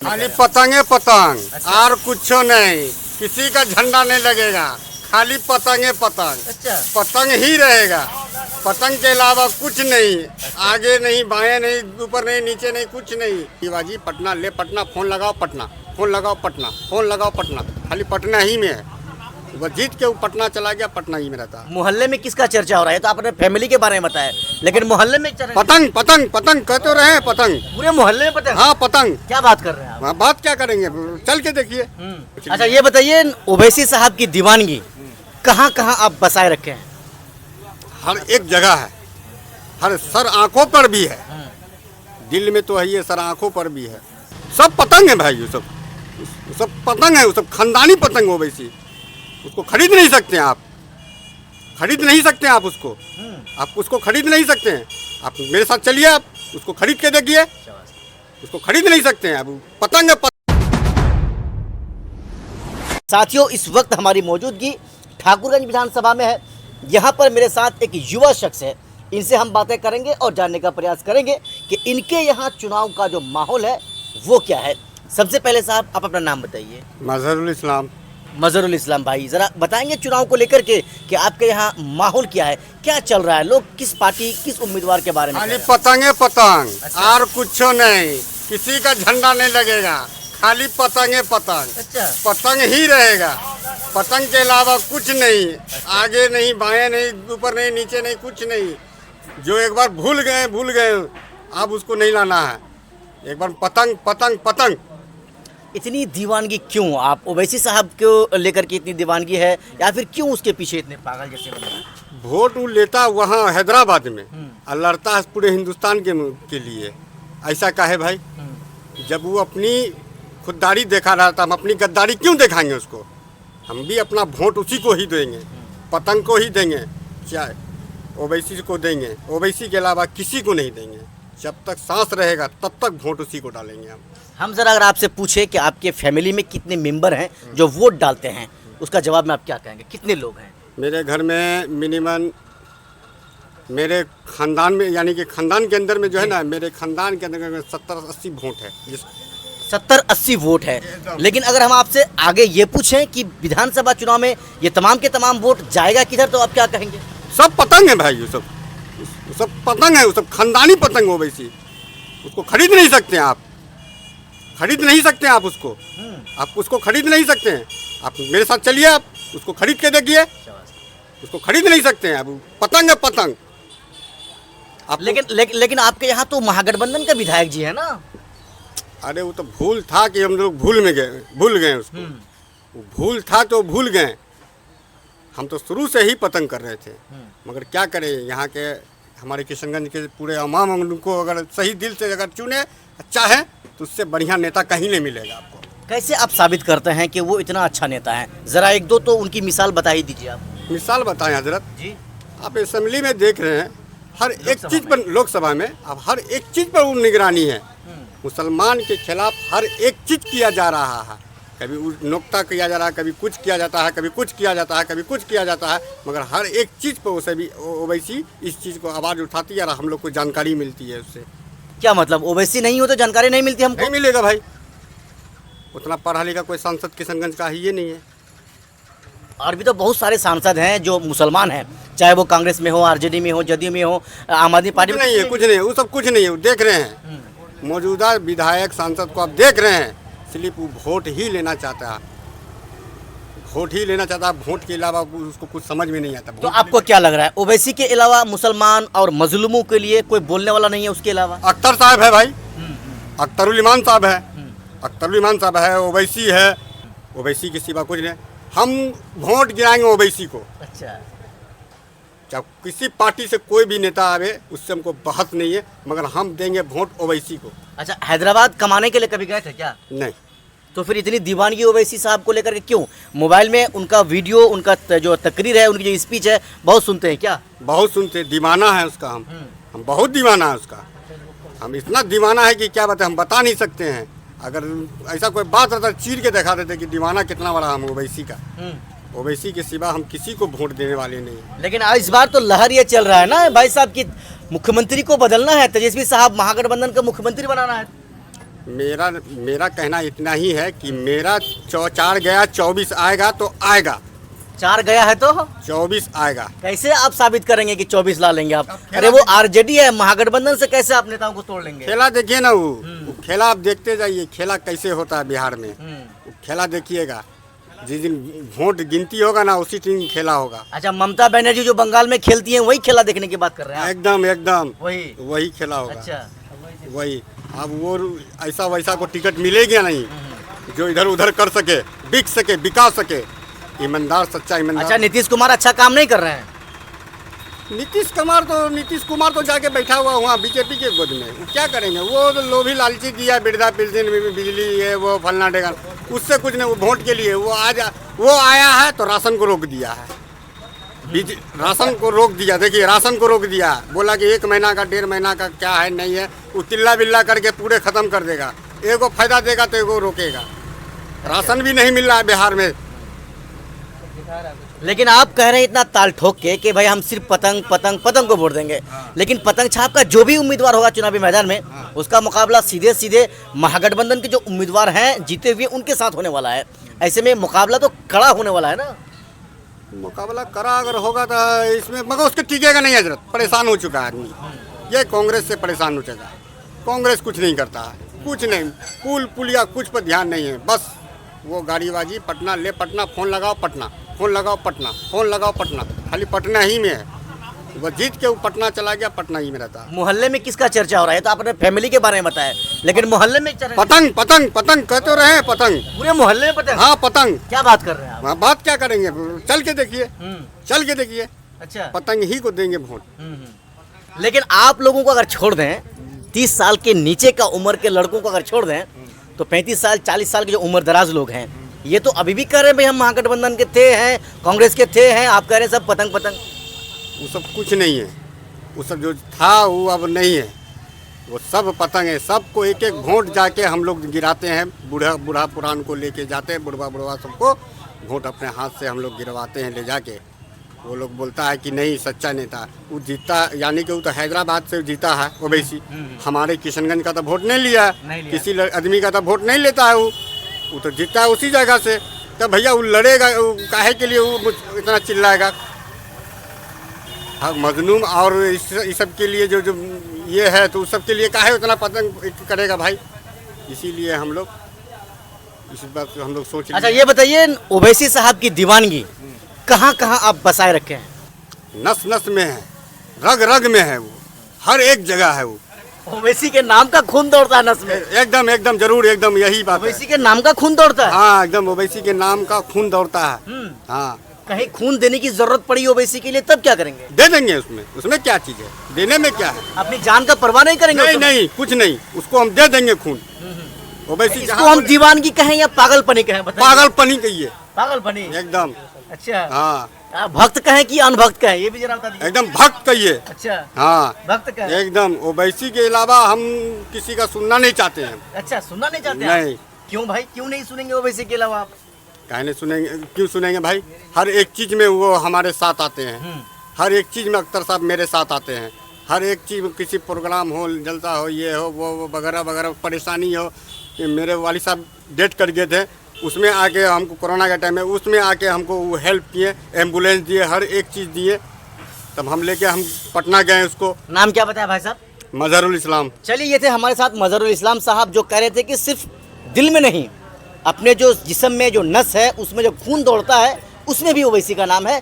खाली पतंगे पतंग। अच्छा। और कुछ नहीं, किसी का झंडा नहीं लगेगा, खाली पतंगे पतंग। अच्छा। पतंग ही रहेगा, पतंग के अलावा कुछ नहीं। आगे नहीं, बाएं नहीं, ऊपर नहीं, नीचे नहीं, कुछ नहीं। शिवाजी पटना ले, पटना फोन लगाओ, पटना फोन लगाओ, पटना फोन लगाओ, पटना खाली पटना ही में है। वो जीत के वो पटना चला गया, पटना ही में रहता है। मोहल्ले में किसका चर्चा हो रहा है? तो आपने फैमिली के बारे में बताया, लेकिन मोहल्ले में चर्चा पतंग पतंग पतंग कहते तो रहे हैं, पतंग। पूरे मोहल्ले में पता है? हाँ पतंग। क्या बात कर रहे हैं आप? हाँ, बात क्या करेंगे, चल के देखिए। अच्छा ये बताइए, ओवैसी साहब की दीवानगी कहाँ कहाँ आप बसाए रखे हैं? हर एक जगह है, हर सर आंखों पर भी है, दिल में तो है, ये सर आंखों पर भी है। सब पतंग है भाई, वो सब पतंग है, वो सब खानदानी पतंग हो वैसी। उसको खरीद नहीं सकते हैं आप, खरीद नहीं सकते हैं आप उसको, आप उसको खरीद नहीं सकते हैं। आप मेरे साथ चलिए, आप उसको खरीद के देखिए, उसको खरीद नहीं सकते हैं। अब पतंग है, साथियों, इस वक्त हमारी मौजूदगी ठाकुरगंज विधानसभा में है। यहाँ पर मेरे साथ एक युवा शख्स है, इनसे हम बातें करेंगे और जानने का प्रयास करेंगे कि इनके यहाँ चुनाव का जो माहौल है वो क्या है। सबसे पहले साहब आप अपना नाम बताइए। मजहरुल इस्लाम। मजहरुल इस्लाम भाई, जरा बताएंगे चुनाव को लेकर के कि आपके यहाँ माहौल क्या है, क्या चल रहा है, लोग किस पार्टी किस उम्मीदवार के बारे में खाली कह रहे हैं? पतंगे पतंग। अच्छा। और कुछ नहीं, किसी का झंडा नहीं लगेगा, खाली पतंगे पतंग। अच्छा। पतंग ही रहेगा, पतंग के अलावा कुछ नहीं। आगे नहीं, बाएं नहीं, ऊपर नहीं, नीचे नहीं, कुछ नहीं। जो एक बार भूल गए, अब उसको नहीं लाना है। एक बार पतंग पतंग पतंग। इतनी दीवानगी क्यों? आप ओवैसी साहब को लेकर के इतनी दीवानगी है, या फिर क्यों उसके पीछे इतने पागल जैसे बन रहे हैं? वोट वो लेता वहाँ हैदराबाद में और लड़ता है पूरे हिंदुस्तान के लिए। ऐसा काहे भाई? जब वो अपनी खुददारी देखा रहा था, हम अपनी गद्दारी क्यों दिखाएंगे उसको? हम भी अपना वोट उसी को ही देंगे, पतंग को ही देंगे, चाहे ओवैसी को देंगे। ओवैसी के अलावा किसी को नहीं देंगे। जब तक सांस रहेगा तब तक वोट उसी को डालेंगे हम। जरा अगर आपसे पूछे कि आपके फैमिली में कितने मेंबर हैं जो वोट डालते हैं, उसका जवाब में आप क्या कहेंगे? कितने लोग हैं? मेरे घर में मिनिमम, मेरे खानदान में, यानी कि खानदान के अंदर में जो है ना, मेरे खानदान के अंदर 70-80 वोट है। 70-80 वोट है। लेकिन अगर हम आपसे आगे ये पूछें कि विधानसभा चुनाव में ये तमाम के तमाम वोट जाएगा किधर, तो आप क्या कहेंगे? सब पतंग है भाई, वो सब पतंग है, वो सब खानदानी पतंग हो वैसी। उसको खरीद नहीं सकते हैं आप, खरीद नहीं सकते हैं आप उसको, आप उसको खरीद नहीं सकते हैं। आप मेरे साथ चलिए, आप उसको खरीद के देखिए, उसको खरीद नहीं सकते हैं। अब पतंग है पतंग। आप लेकिन आपके यहाँ तो महागठबंधन का विधायक जी है ना? अरे वो तो भूल था कि हम लोग भूल गए उसको। वो भूल था तो भूल गए। हम तो शुरू से ही पतंग कर रहे थे, मगर क्या करें, यहाँ के हमारे किशनगंज के पूरे अवाम उनको अगर सही दिल से अगर चुने, अच्छा है, तो उससे बढ़िया नेता कहीं नहीं मिलेगा आपको। कैसे आप साबित करते हैं कि वो इतना अच्छा नेता है? जरा एक दो तो उनकी मिसाल बता ही दीजिए आप। मिसाल बताएं हजरत जी। आप असेंबली में देख रहे हैं, हर एक चीज़ पर, लोकसभा में अब हर एक चीज़ पर वो निगरानी है। मुसलमान के खिलाफ हर एक चीज़ किया जा रहा है। कभी नोक्ता किया जा रहा है, कभी कुछ किया जाता है, कभी कुछ किया जाता है, कभी कुछ किया जाता है, मगर हर एक चीज़ पर उसे भी ओवैसी इस चीज़ को आवाज़ उठाती है और हम लोग को जानकारी मिलती है उससे। क्या मतलब, ओवैसी नहीं हो तो जानकारी नहीं मिलती हमको? नहीं मिलेगा भाई, उतना पढ़ा लिखा कोई सांसद किशनगंज का ही ये नहीं है। और भी तो बहुत सारे सांसद हैं जो मुसलमान हैं, चाहे वो कांग्रेस में हो, आरजेडी में हो, जदयू में हो, आम आदमी पार्टी में। नहीं है, कुछ नहीं है, वो सब कुछ नहीं है। वो देख रहे हैं मौजूदा विधायक सांसद को, आप देख रहे हैं, सिर्फ वो वोट ही लेना चाहता है, वोट ही लेना चाहता है। वोट के अलावा उसको कुछ समझ में नहीं आता। तो आपको क्या लग रहा है, ओवैसी के अलावा मुसलमान और मजलूमों के लिए कोई बोलने वाला नहीं है उसके अलावा? अख्तर साहब है भाई, अख्तरुल इमान साहब है, अख्तरुल इमान साहब है, ओवैसी है, ओवैसी के सिवा कुछ नहीं। हम वोट गिराएंगे ओवैसी को। अच्छा। चाहे किसी पार्टी से कोई भी नेता आवे, उससे हमको बहस नहीं है, मगर हम देंगे वोट ओवैसी को। अच्छा, हैदराबाद कमाने के लिए कभी गए थे क्या? नहीं। तो फिर इतनी दीवानगी ओवैसी साहब को लेकर के क्यों? मोबाइल में उनका वीडियो, उनका जो तकरीर है, उनकी जो स्पीच है, बहुत सुनते हैं क्या? बहुत सुनते, दीवाना है उसका। हम बहुत दीवाना है उसका। हम इतना दीवाना है कि क्या बात है, हम बता नहीं सकते हैं। अगर ऐसा कोई बात रहता चीर के दिखा देते कि दीवाना कितना बड़ा हम ओवैसी का। ओवैसी के सिवा हम किसी को वोट देने वाले नहीं। लेकिन इस बार तो लहर ये चल रहा है ना भाई साहब की मुख्यमंत्री को बदलना है, तेजस्वी साहब महागठबंधन का मुख्यमंत्री बनाना है। मेरा मेरा कहना इतना ही है कि मेरा 4 गया 24 आएगा तो आएगा, 4 गया है तो 24 आएगा। कैसे आप साबित करेंगे कि 24 ला लेंगे आप? अरे वो आरजेडी है, महागठबंधन से कैसे आप नेताओं को तोड़ लेंगे? खेला देखिए ना, वो खेला आप देखते जाइए, खेला कैसे होता है बिहार में। वो खेला देखिएगा, जिस दिन वोट गिनती होगा ना उसी दिन खेला होगा। अच्छा, ममता बनर्जी जो बंगाल में खेलती हैं वही खेला देखने की बात कर रहे हैं आप? एकदम एकदम वही खेला होगा। अच्छा, वही अब वो ऐसा वैसा को टिकट मिलेगा नहीं जो इधर उधर कर सके, बिक सके, बिका सके, ईमानदार सच्चा ईमानदार। अच्छा, नीतीश कुमार अच्छा काम नहीं कर रहे हैं? नीतीश कुमार तो जाके बैठा हुआ वहाँ बीजेपी के गोद में, वो क्या करेंगे? वो तो लोभी लालची दिया, वृद्धा पेंशन में बिजली है, वो फलना डेगा, उससे कुछ नहीं। वो वोट के लिए वो आया है तो राशन को रोक दिया है, राशन को रोक दिया। देखिए राशन को रोक दिया, बोला कि 1 महीना का 1.5 महीना का क्या है नहीं है, वो तिल्ला बिल्ला करके पूरे खत्म कर देगा। एगो फायदा देगा तो एगो रोकेगा। राशन भी नहीं मिल रहा है बिहार में। लेकिन आप कह रहे हैं इतना ताल ठोक के कि भाई हम सिर्फ पतंग पतंग पतंग को वोट देंगे, लेकिन पतंग छाप का जो भी उम्मीदवार होगा चुनावी मैदान में, उसका मुकाबला सीधे सीधे महागठबंधन के जो उम्मीदवार हैं जीते हुए उनके साथ होने वाला है। ऐसे में मुकाबला तो कड़ा होने वाला है ना? मुकाबला करा अगर होगा तो इसमें, मगर उसके टिकेगा नहीं हजरत। परेशान हो चुका है आदमी, ये कांग्रेस से परेशान हो चुका है। कांग्रेस कुछ नहीं करता है, कुछ नहीं, पुल पुलिया कुछ पर ध्यान नहीं है। बस वो गाड़ीबाजी, पटना ले पटना, फोन लगाओ पटना, फोन लगाओ पटना, फोन लगाओ पटना, खाली पटना ही में है। वो जीत के वो पटना चला गया, पटना ही में रहता है। मोहल्ले में किसका चर्चा हो रहा है? तो आपने फैमिली के बारे में बताया, लेकिन मोहल्ले में पतंग पतंग पतंग कहते रहे हैं, पतंग पूरे मोहल्ले में पतंग? हाँ पतंग। क्या बात कर रहे हैं आप? हाँ, बात क्या करेंगे, चल के देखिए, चल के देखिए, अच्छा, पतंग ही को देंगे वोट। लेकिन आप लोगों को अगर छोड़ दें, 30 साल के नीचे का उम्र के लड़कों को अगर छोड़ दें, तो 35 साल 40 साल के जो उम्र दराज लोग हैं, ये तो अभी भी कह रहे हैं भाई हम महागठबंधन के थे हैं, कांग्रेस के थे हैं। आप कह रहे हैं सब पतंग पतंग। वो सब कुछ नहीं है, वो सब जो था वो अब नहीं है, वो सब पतंग है। सबको एक एक वोट जाके हम लोग गिराते हैं, बूढ़ा बूढ़ा पुरान को लेके जाते हैं, बुढ़वा सबको वोट अपने हाथ से हम लोग गिरवाते हैं ले जाके। वो लोग बोलता है कि नहीं सच्चा नेता वो जीता, यानी कि वो तो हैदराबाद से जीता है ओवैसी। हमारे किशनगंज का तो वोट नहीं लिया, किसी आदमी का तो वोट नहीं लेता है। वो तो जीता है उसी जगह से। तो भैया वो लड़ेगा, काहे के लिए वो इतना चिल्लाएगा? हाँ, मजलूम और इस सब के लिए जो ये है, तो उस सब के लिए काहे उतना पतंग करेगा भाई? इसीलिए हम लोग इस बात को हम लोग सोच। अच्छा, ये बताइए, ओवैसी साहब की दीवानगी कहाँ कहाँ आप बसाए रखे हैं? नस नस में है, रग रग में है, वो हर एक जगह है। वो ओवैसी के नाम का खून दौड़ता है नस में? एकदम एकदम जरूर, एकदम यही बात है। ओवैसी के नाम का खून दौड़ता है? हाँ एकदम, ओवैसी के नाम का खून दौड़ता है। हाँ, कहीं खून देने की जरूरत पड़ी ओवैसी के लिए तब क्या करेंगे? दे देंगे। उसमें क्या चीज है, देने में क्या है? अपनी जान का परवाह नहीं करेंगे? नहीं नहीं, कुछ नहीं, उसको हम दे देंगे खून। ओवैसी इसको हम दीवानगी कहें या पागलपनी कहें? पागलपनी कहिए। पागलपनी एकदम। अच्छा, हाँ, भक्त कहें कि अनभक्त कहें, ये भी जरा बता दीजिए। एकदम भक्त कहिए। अच्छा, हाँ, भक्त कहें एकदम। ओवैसी के अलावा हम किसी का सुनना नहीं चाहते हैं। अच्छा, सुनना नहीं चाहते? नहीं। क्यों भाई, क्यों नहीं सुनेंगे ओवैसी के अलावा आप? कहने सुनेंगे, क्यों सुनेंगे भाई? हर एक चीज में वो हमारे साथ आते हैं। हर एक चीज में अख्तर साहब मेरे साथ आते हैं। हर एक चीज में, किसी प्रोग्राम हो, जलसा हो, ये हो वो वगैरह वगैरह, परेशानी हो। कि मेरे वालिद साहब डेट कर गए थे, उसमें आके हमको कोरोना के टाइम में उसमें आके हमको वो हेल्प किए, एम्बुलेंस दिए, हर एक चीज़ दिए। तब हम लेके हम पटना गए। उसको नाम क्या बताया भाई साहब? मजहरुल इस्लाम। चलिए, ये थे हमारे साथ मजहरुल इस्लाम साहब, जो कह रहे थे कि सिर्फ दिल में नहीं, अपने जो जिस्म में जो नस है उसमें जो खून दौड़ता है उसमें भी ओवैसी का नाम है।